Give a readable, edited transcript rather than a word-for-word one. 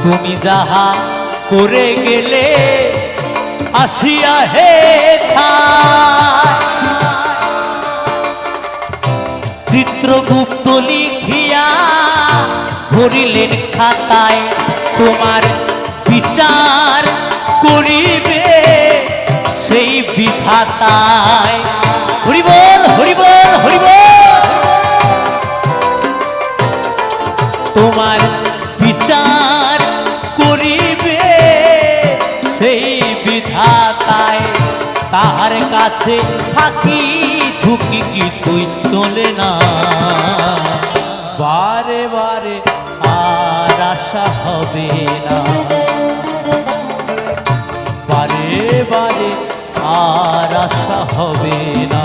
তুমি যাহা করে গেলে আসিয়া হে চিত্রগুপ্ত লিখিয়া ভরিলেন খাতায়, তোমার বিচার করিবে সেই বিধাতায়। হরি বল হরি বল হরি বল। তোমার বিচার করিবে সেই বিধাতায়, তাহার কাছে থাকি ঝুঁকি কিছুই চলে না। বারে বারে আর আশা হবে না, বারে বারে আর আশা হবে না।